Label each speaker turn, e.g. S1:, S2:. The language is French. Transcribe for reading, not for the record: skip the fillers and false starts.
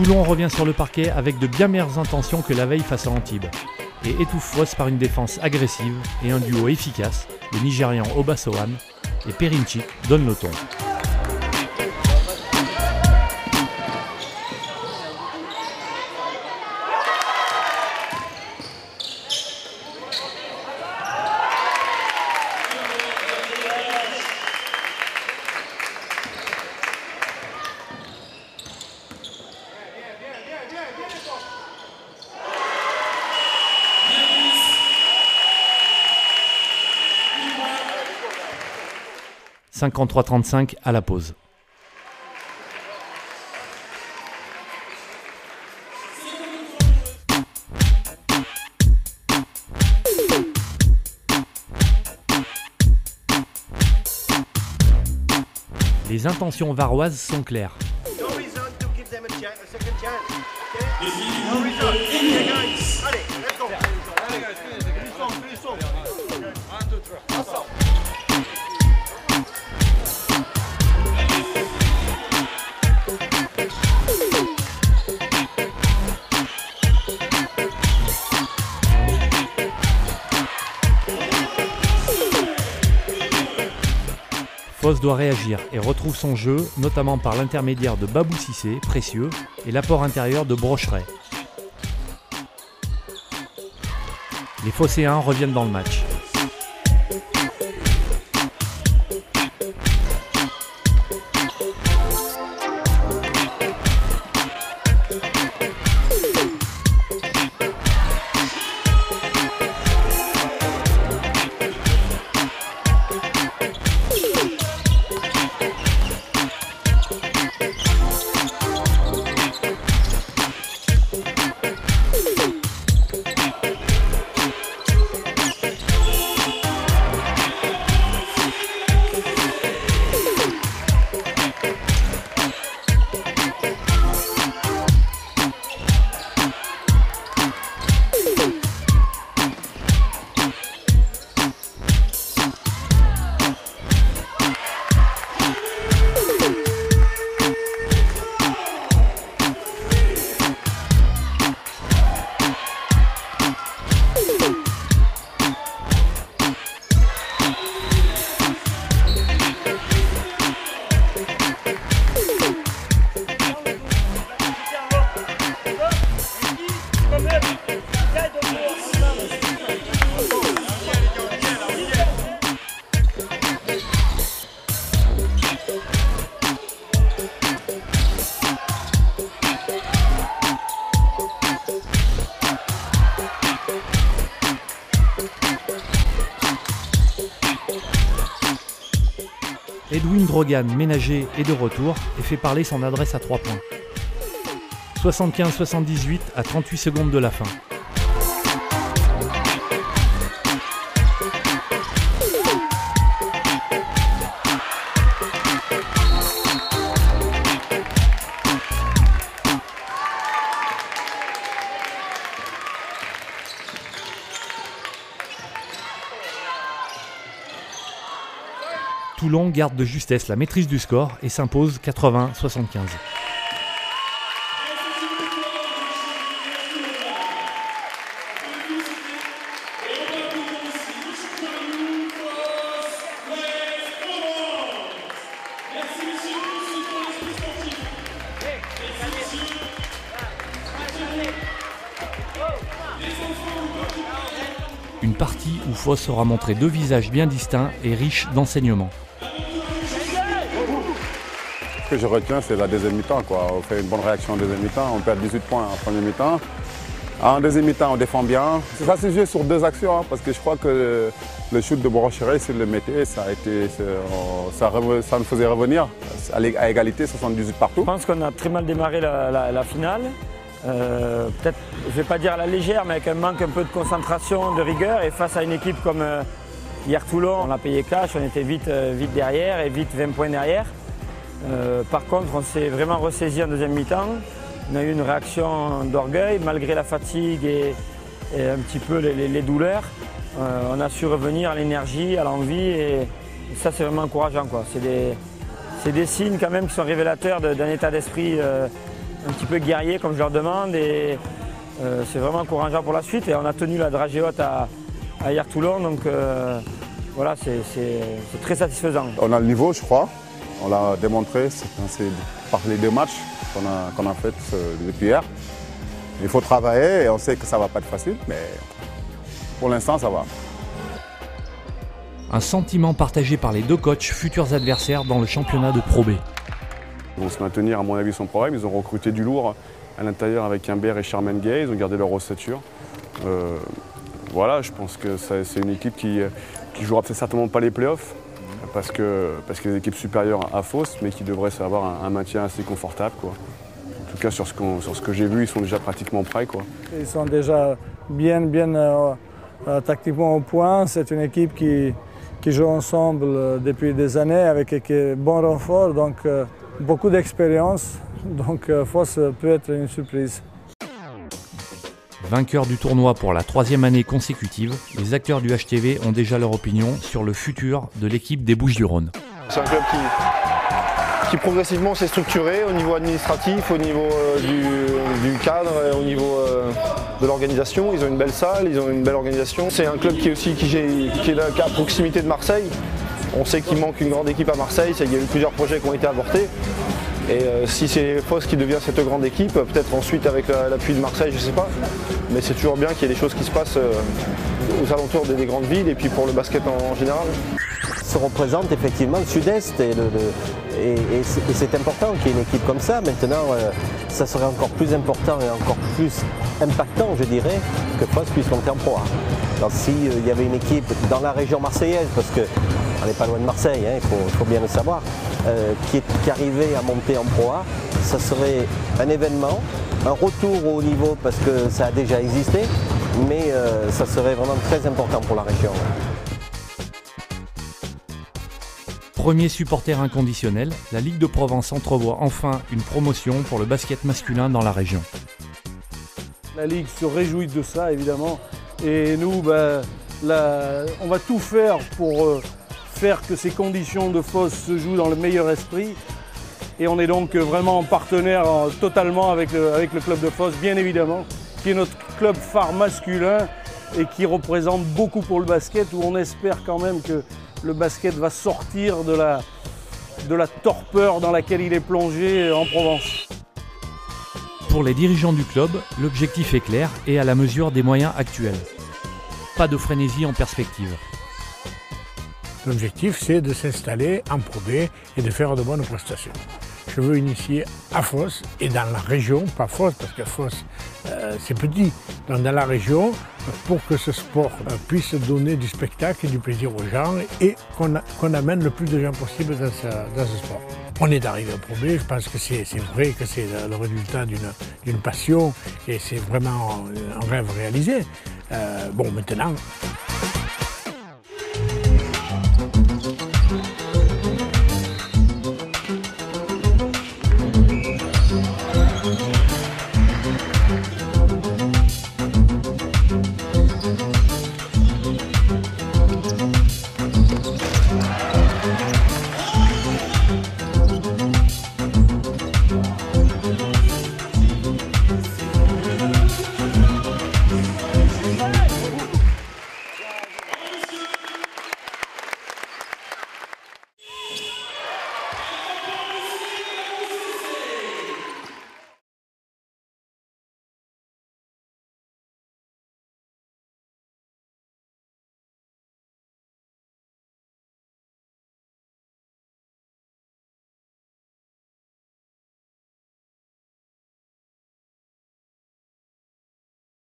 S1: Toulon revient sur le parquet avec de bien meilleures intentions que la veille face à Antibes et étouffe Foss par une défense agressive et un duo efficace, le Nigérian Obasohan et Perinčić donnent le ton. « 53-35 à la pause. Les intentions varoises sont claires. Foss doit réagir et retrouve son jeu, notamment par l'intermédiaire de Babou Cissé, précieux, et l'apport intérieur de Brocheret. Les Phocéens reviennent dans le match. Edwin Drogan, ménager, est de retour et fait parler son adresse à 3 points. 75-78 à 38 secondes de la fin. Toulon garde de justesse la maîtrise du score et s'impose 80-75. Une partie où Foss aura montré deux visages bien distincts et riches d'enseignements.
S2: Ce que je retiens, c'est la deuxième mi-temps. On fait une bonne réaction en deuxième mi-temps, on perd 18 points en première mi-temps. En deuxième mi-temps, on défend bien. Ça s'est joué sur deux actions, parce que je crois que le shoot de Brocheret, s'il le mettait, ça nous faisait revenir à égalité, 78 partout.
S3: Je pense qu'on a très mal démarré la finale. Peut-être, je ne vais pas dire à la légère, mais avec un manque un peu de concentration, de rigueur. Et face à une équipe comme hier Toulon, on l'a payé cash, on était vite derrière et vite 20 points derrière. Par contre, on s'est vraiment ressaisi en deuxième mi-temps. On a eu une réaction d'orgueil, malgré la fatigue et un petit peu les douleurs. On a su revenir à l'énergie, à l'envie, et ça c'est vraiment encourageant. C'est des signes quand même qui sont révélateurs d'un état d'esprit un petit peu guerriers comme je leur demande et c'est vraiment encourageant pour la suite. Et on a tenu la dragée haute à hier Toulon, donc voilà, c'est très satisfaisant.
S2: On a le niveau, je crois. On l'a démontré par les 2 matchs qu'on a fait depuis hier. Il faut travailler et on sait que ça ne va pas être facile, mais pour l'instant, ça va.
S1: Un sentiment partagé par les 2 coachs futurs adversaires dans le championnat de Pro B.
S2: Ils vont se maintenir, à mon avis, sans problème. Ils ont recruté du lourd à l'intérieur avec Imbert et Sherman Gay. Ils ont gardé leur ossature. Voilà, je pense que c'est une équipe qui jouera peut-être certainement pas les playoffs parce que les équipes supérieures à Fos, mais qui devraient avoir un maintien assez confortable, quoi. En tout cas, sur ce que j'ai vu, ils sont déjà pratiquement prêts, quoi.
S4: Ils sont déjà bien tactiquement au point. C'est une équipe qui joue ensemble depuis des années avec un bon renfort, donc beaucoup d'expérience. Donc Fos peut être une surprise.
S1: Vainqueurs du tournoi pour la 3e année consécutive, les acteurs du HTV ont déjà leur opinion sur le futur de l'équipe des Bouches-du-Rhône.
S5: C'est un club qui progressivement s'est structuré au niveau administratif, au niveau du cadre, au niveau de l'organisation. Ils ont une belle salle, ils ont une belle organisation. C'est un club qui est à proximité de Marseille. On sait qu'il manque une grande équipe à Marseille, il y a eu plusieurs projets qui ont été avortés. Et si c'est Fos qui devient cette grande équipe, peut-être ensuite avec l'appui de Marseille, je ne sais pas. Mais c'est toujours bien qu'il y ait des choses qui se passent aux alentours des grandes villes et puis pour le basket en général.
S6: Se représente effectivement le Sud-Est et c'est important qu'il y ait une équipe comme ça. Maintenant, ça serait encore plus important et encore plus impactant, je dirais, que Fos puisse monter en Pro A. Donc s'il y avait une équipe dans la région marseillaise, parce qu'on n'est pas loin de Marseille, hein, il faut bien le savoir, qui arrivait à monter en Pro A, ça serait un événement, un retour au niveau parce que ça a déjà existé, mais ça serait vraiment très important pour la région.
S1: Premier supporter inconditionnel, la Ligue de Provence entrevoit enfin une promotion pour le basket masculin dans la région.
S4: La Ligue se réjouit de ça, évidemment. Et nous, on va tout faire pour faire que ces conditions de Fos se jouent dans le meilleur esprit. Et on est donc vraiment partenaire totalement avec le club de Fos, bien évidemment, qui est notre club phare masculin et qui représente beaucoup pour le basket, où on espère quand même que le basket va sortir de la torpeur dans laquelle il est plongé en Provence.
S1: Pour les dirigeants du club, l'objectif est clair et à la mesure des moyens actuels. Pas de frénésie en perspective.
S7: L'objectif, c'est de s'installer en Pro B et de faire de bonnes prestations. Je veux initier à Fos et dans la région, pas Fos parce que Fos c'est petit, donc dans la région pour que ce sport puisse donner du spectacle et du plaisir aux gens et qu'on amène le plus de gens possible dans ce sport. On est arrivé au Pro B, je pense que c'est vrai que c'est le résultat d'une passion et c'est vraiment un rêve réalisé. Bon, maintenant,